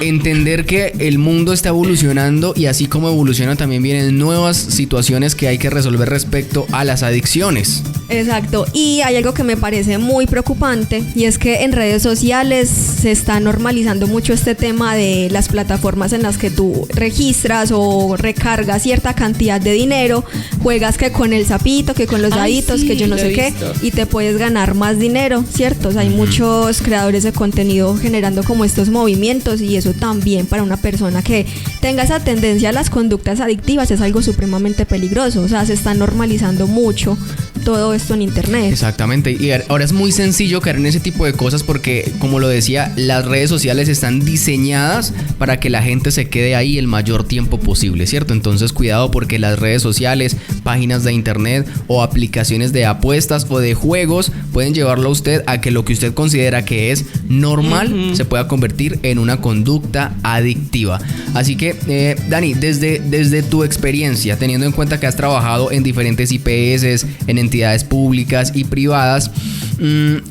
entender que el mundo está evolucionando, y así como evoluciona también vienen nuevas situaciones que hay que resolver respecto a las adicciones. Exacto. Y hay algo que me parece muy preocupante, y es que en redes sociales se está normalizando mucho este tema de las plataformas en las que tú registras o recargas cierta cantidad de dinero, juegas que con el sapito, que con los daditos, que yo no sé qué, y te puedes ganar más dinero, ¿cierto? O sea, hay muchos creadores de contenido generando como estos movimientos, y eso también para una persona que tenga esa tendencia a las conductas adictivas es algo supremamente peligroso. O sea, se está normalizando mucho todo esto en internet. Exactamente, y ahora es muy sencillo caer en ese tipo de cosas porque, como lo decía, las redes sociales están diseñadas para que la gente se quede ahí el mayor tiempo posible, ¿cierto? Entonces cuidado porque las redes sociales, páginas de internet o aplicaciones de apuestas o de juegos pueden llevarlo a usted a que lo que usted considera que es normal se pueda convertir en una conducta adictiva. Así que, Dani, desde tu experiencia, teniendo en cuenta que has trabajado en diferentes IPS, en entidades públicas y privadas,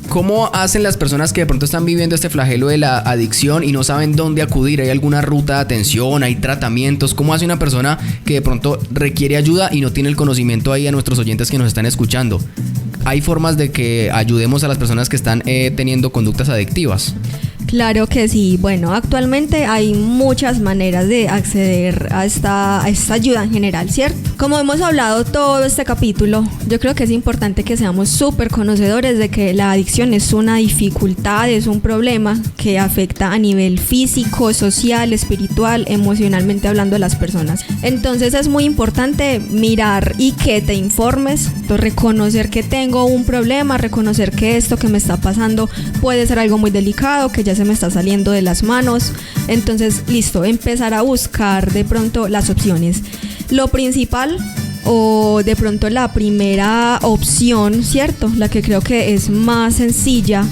¿cómo hacen las personas que de pronto están viviendo este flagelo de la adicción y no saben dónde acudir? ¿Hay alguna ruta de atención? ¿Hay tratamientos? ¿Cómo hace una persona que de pronto requiere ayuda y no tiene el conocimiento ahí a nuestros oyentes que nos están escuchando? ¿Hay formas de que ayudemos a las personas que están teniendo conductas adictivas? Claro que sí. Bueno, actualmente hay muchas maneras de acceder a esta ayuda en general, ¿cierto? Como hemos hablado todo este capítulo, yo creo que es importante que seamos súper conocedores de que la adicción es una dificultad, es un problema que afecta a nivel físico, social, espiritual, emocionalmente hablando a las personas. Entonces es muy importante mirar y que te informes, reconocer que tengo un problema, reconocer que esto que me está pasando puede ser algo muy delicado, que ya se me está saliendo de las manos. Entonces, listo, empezar a buscar de pronto las opciones. Lo principal o de pronto la primera opción, ¿cierto? La que creo que es más sencilla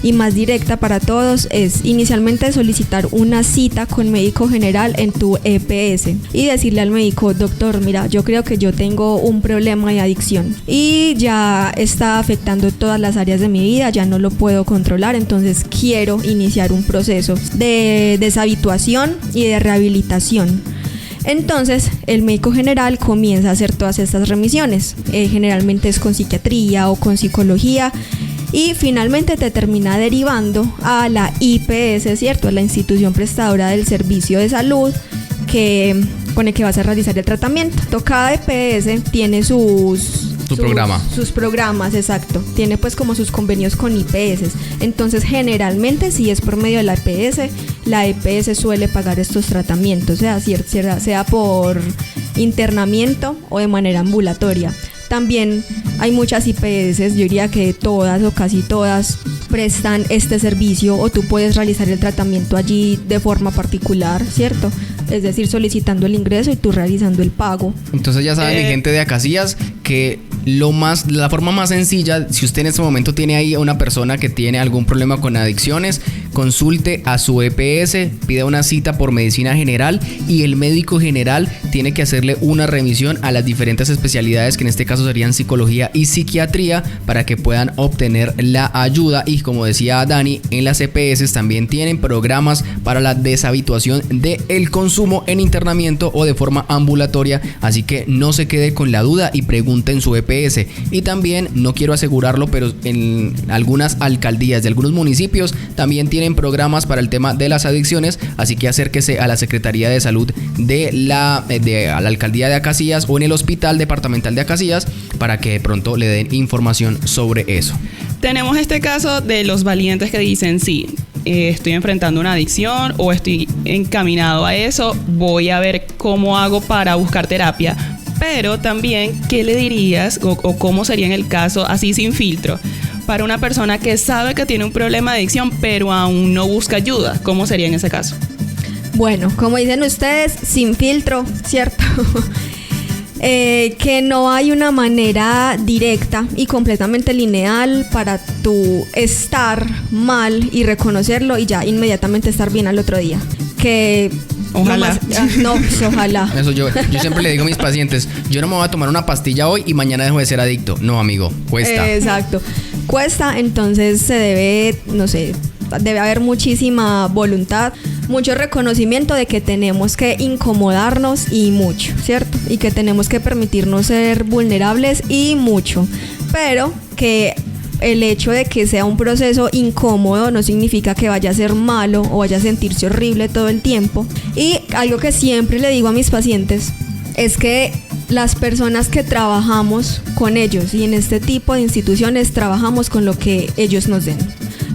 y más directa para todos es inicialmente solicitar una cita con médico general en tu EPS y decirle al médico: doctor, mira, yo creo que yo tengo un problema de adicción y ya está afectando todas las áreas de mi vida, ya no lo puedo controlar, entonces quiero iniciar un proceso de deshabituación y de rehabilitación. Entonces el médico general comienza a hacer todas estas remisiones, generalmente es con psiquiatría o con psicología, y finalmente te termina derivando a la IPS, ¿cierto? A la institución prestadora del servicio de salud con el que vas a realizar el tratamiento. Cada EPS tiene sus programas, exacto. Tiene pues como sus convenios con IPS. Entonces generalmente si es por medio de la EPS suele pagar estos tratamientos, sea por internamiento o de manera ambulatoria. También hay muchas IPS, yo diría que todas o casi todas prestan este servicio, o tú puedes realizar el tratamiento allí de forma particular, ¿cierto? Es decir, solicitando el ingreso y tú realizando el pago. Entonces ya saben, gente de Acacias, que la forma más sencilla, si usted en este momento tiene ahí a una persona que tiene algún problema con adicciones, consulte a su EPS, pida una cita por medicina general y el médico general tiene que hacerle una remisión a las diferentes especialidades, que en este caso serían psicología y psiquiatría, para que puedan obtener la ayuda. Y como decía Dani, en las EPS también tienen programas para la deshabituación del consumo en internamiento o de forma ambulatoria, así que no se quede con la duda y pregunte en su EPS. Y también, no quiero asegurarlo, pero en algunas alcaldías de algunos municipios también tienen programas para el tema de las adicciones, así que acérquese a la Secretaría de Salud a la alcaldía de Acacias o en el Hospital Departamental de Acacias para que de pronto le den información sobre eso. Tenemos este caso de los valientes que dicen: sí, estoy enfrentando una adicción o estoy encaminado a eso, voy a ver cómo hago para buscar terapia. Pero también, ¿qué le dirías o cómo sería en el caso, así sin filtro, para una persona que sabe que tiene un problema de adicción pero aún no busca ayuda? ¿Cómo sería en ese caso? Bueno, como dicen ustedes, sin filtro, ¿cierto? Que no hay una manera directa y completamente lineal para tú estar mal y reconocerlo y ya inmediatamente estar bien al otro día. Que ojalá. Ojalá. Eso yo siempre le digo a mis pacientes: yo no me voy a tomar una pastilla hoy y mañana dejo de ser adicto. No, amigo, cuesta. Exacto. Cuesta, entonces debe haber muchísima voluntad, mucho reconocimiento de que tenemos que incomodarnos y mucho, ¿cierto? Y que tenemos que permitirnos ser vulnerables y mucho. Pero que el hecho de que sea un proceso incómodo no significa que vaya a ser malo o vaya a sentirse horrible todo el tiempo. Y algo que siempre le digo a mis pacientes es que las personas que trabajamos con ellos y en este tipo de instituciones trabajamos con lo que ellos nos den.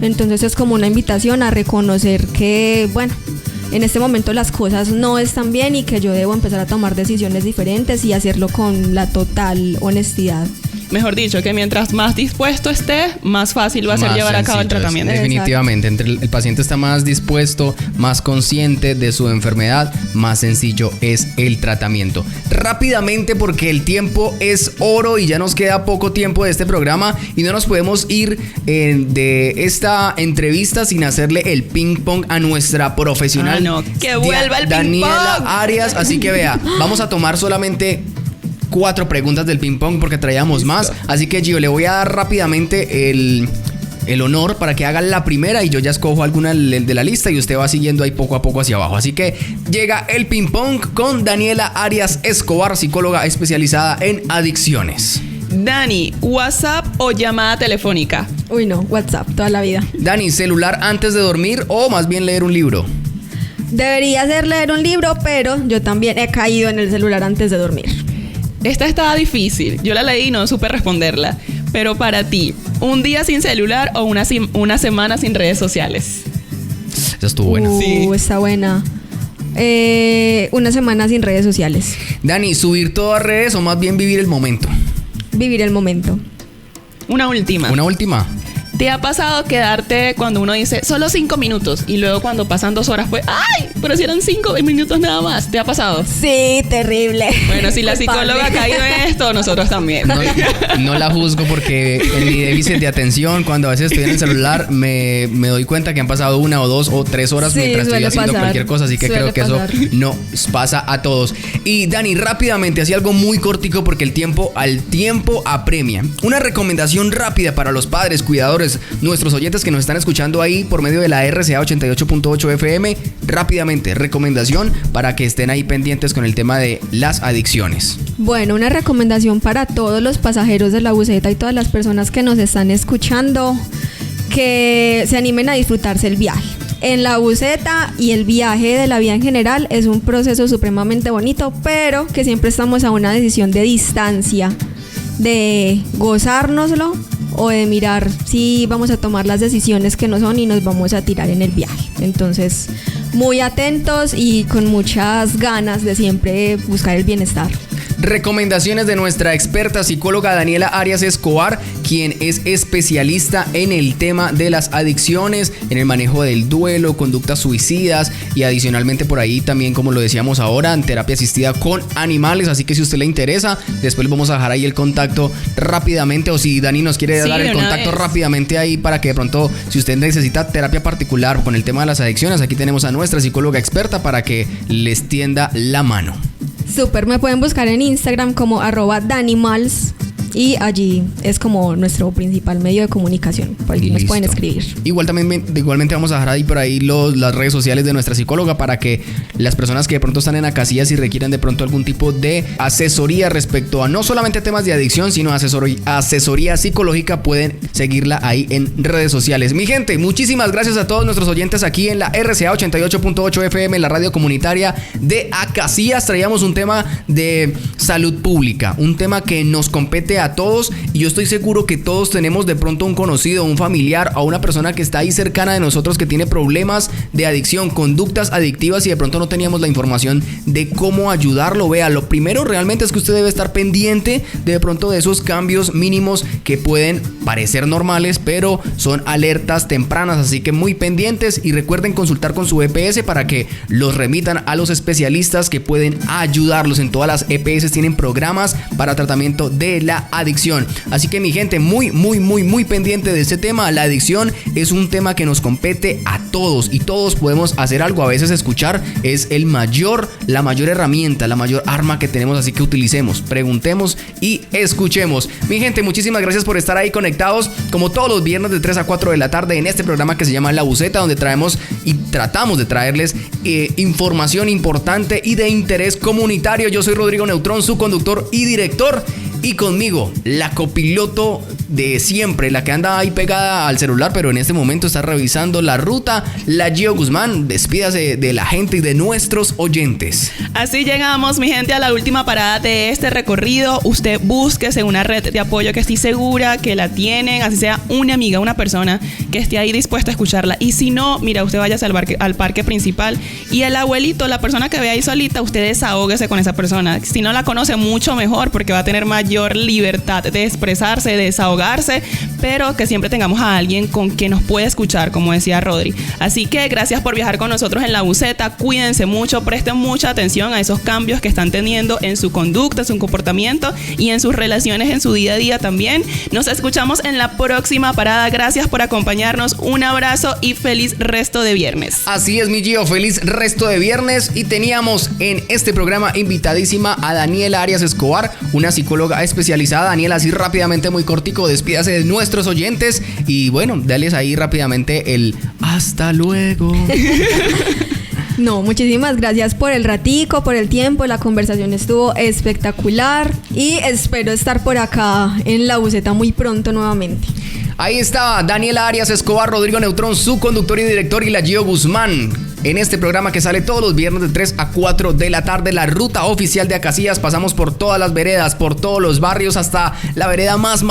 Entonces es como una invitación a reconocer que, bueno, en este momento las cosas no están bien y que yo debo empezar a tomar decisiones diferentes y hacerlo con la total honestidad. mejor dicho, que mientras más dispuesto esté, más fácil va a ser Más llevar a cabo el sencillo es. tratamiento. Definitivamente, entre el paciente está más dispuesto, más consciente de su enfermedad, más sencillo es el tratamiento. Rápidamente, porque el tiempo es oro y ya nos queda poco tiempo de este programa y no nos podemos ir de esta entrevista sin hacerle el ping pong a nuestra profesional. No, que vuelva el ping Daniela pong. Arias. Así que vea, vamos a tomar solamente 4 preguntas del ping pong porque traíamos más. Así que Gio, le voy a dar rápidamente el honor para que haga la primera y yo ya escojo alguna de la lista y usted va siguiendo ahí poco a poco hacia abajo. Así que llega el ping pong con Daniela Arias Escobar, psicóloga especializada en adicciones. Dani, ¿WhatsApp o llamada telefónica? Uy, no, WhatsApp, toda la vida. Dani, ¿celular antes de dormir o más bien leer un libro? Debería ser leer un libro, pero yo también he caído en el celular antes de dormir. Esta estaba difícil. Yo la leí y no supe responderla. Pero para ti, ¿un día sin celular o una semana sin redes sociales? Esa estuvo buena. Sí. Está buena. Una semana sin redes sociales. Dani, ¿subir todo a redes o más bien vivir el momento? Vivir el momento. Una última. Una última. ¿Te ha pasado quedarte cuando uno dice solo 5 minutos y luego cuando pasan 2 horas pues ¡ay! Pero si eran 5 minutos nada más. ¿Te ha pasado? Sí, terrible. Bueno, si la Culpable. psicóloga ha caído en esto, nosotros también. No la juzgo porque en mi déficit de atención, cuando a veces estoy en el celular, me doy cuenta que han pasado 1 o 2 o 3 horas Sí, mientras estoy suele haciendo pasar. cualquier cosa. Así que Suele creo que pasar. eso nos pasa a todos. Y Dani, rápidamente, así algo muy cortico porque el tiempo al tiempo apremia. Una recomendación rápida para los padres, cuidadores, nuestros oyentes que nos están escuchando ahí por medio de la RCA 88.8 FM. Rápidamente, recomendación para que estén ahí pendientes con el tema de las adicciones. Bueno, una recomendación para todos los pasajeros de la buseta y todas las personas que nos están escuchando, que se animen a disfrutarse el viaje. En la buseta y el viaje de la vida en general es un proceso supremamente bonito, pero que siempre estamos a una decisión de distancia, de gozárnoslo o de mirar si vamos a tomar las decisiones que no son y nos vamos a tirar en el viaje. Entonces, muy atentos y con muchas ganas de siempre buscar el bienestar. Recomendaciones de nuestra experta psicóloga Daniela Arias Escobar, quien es especialista en el tema de las adicciones, en el manejo del duelo, conductas suicidas y adicionalmente por ahí también, como lo decíamos ahora, en terapia asistida con animales. Así que si a usted le interesa, después vamos a dejar ahí el contacto rápidamente, o si Dani nos quiere dar el contacto rápidamente ahí para que de pronto, si usted necesita terapia particular con el tema de las adicciones, aquí tenemos a nuestra psicóloga experta para que les tienda la mano. Súper, me pueden buscar en Instagram como @danimals y allí es como nuestro principal medio de comunicación. Por allí nos pueden escribir. Igualmente vamos a dejar ahí por ahí las redes sociales de nuestra psicóloga para que las personas que de pronto están en Acacias y requieran de pronto algún tipo de asesoría respecto a no solamente temas de adicción, sino asesoría psicológica, pueden seguirla ahí en redes sociales. Mi gente, muchísimas gracias a todos nuestros oyentes aquí en la RCA 88.8 FM, la radio comunitaria de Acacias. Traíamos un tema de salud pública, un tema que nos compete a todos y yo estoy seguro que todos tenemos de pronto un conocido, un familiar o una persona que está ahí cercana de nosotros que tiene problemas de adicción, conductas adictivas y de pronto no teníamos la información de cómo ayudarlo. Vea, lo primero realmente es que usted debe estar pendiente de pronto de esos cambios mínimos que pueden parecer normales, pero son alertas tempranas, así que muy pendientes y recuerden consultar con su EPS para que los remitan a los especialistas que pueden ayudarlos. En todas las EPS tienen programas para tratamiento de la adicción. Así que mi gente, muy pendiente de este tema. La adicción es un tema que nos compete a todos y todos podemos hacer algo. A veces escuchar es la mayor herramienta, la mayor arma que tenemos, así que utilicemos, preguntemos y escuchemos. Mi gente, muchísimas gracias por estar ahí conectados como todos los viernes de 3 a 4 de la tarde en este programa que se llama La Buseta, donde traemos y tratamos de traerles información importante y de interés comunitario. Yo soy Rodrigo Neutrón, su conductor y director. Y conmigo, la copiloto de siempre, la que anda ahí pegada al celular, pero en este momento está revisando la ruta, la Gio Guzmán. Despídase de la gente y de nuestros oyentes. Así llegamos, mi gente, a la última parada de este recorrido. Usted búsquese una red de apoyo que estoy segura que la tienen, así sea una amiga, una persona que esté ahí dispuesto a escucharla. Y si no, mira, usted vaya al parque principal y el abuelito, la persona que ve ahí solita, usted desahóguese con esa persona. Si no la conoce, mucho mejor, porque va a tener mayor libertad de expresarse, de desahogarse, pero que siempre tengamos a alguien con quien nos puede escuchar, como decía Rodri. Así que gracias por viajar con nosotros en la buseta. Cuídense mucho, presten mucha atención a esos cambios que están teniendo en su conducta, en su comportamiento y en sus relaciones en su día a día también. Nos escuchamos en la próxima parada. Gracias por acompañarnos. Un abrazo y feliz resto de viernes. Así es, mi Gio, feliz resto de viernes. Y teníamos en este programa invitadísima a Daniela Arias Escobar, una psicóloga especializada. Daniela, así rápidamente, muy cortico, despídase de nuestros oyentes y bueno, dales ahí rápidamente el hasta luego. No, muchísimas gracias por el ratico, por el tiempo. La conversación estuvo espectacular y espero estar por acá en la buseta muy pronto nuevamente. Ahí estaba Daniela Arias Escobar, Rodrigo Neutrón, su conductor y director, y la Gio Guzmán. En este programa que sale todos los viernes de 3 a 4 de la tarde, la ruta oficial de Acacias. Pasamos por todas las veredas, por todos los barrios, hasta la vereda más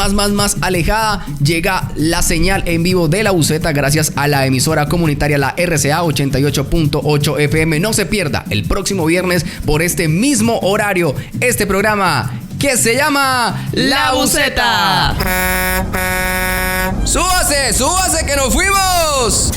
alejada. Llega la señal en vivo de la buseta gracias a la emisora comunitaria, la RCA 88.8 FM. No se pierda el próximo viernes por este mismo horario este programa que se llama La Buseta. ¡Súbase que nos fuimos!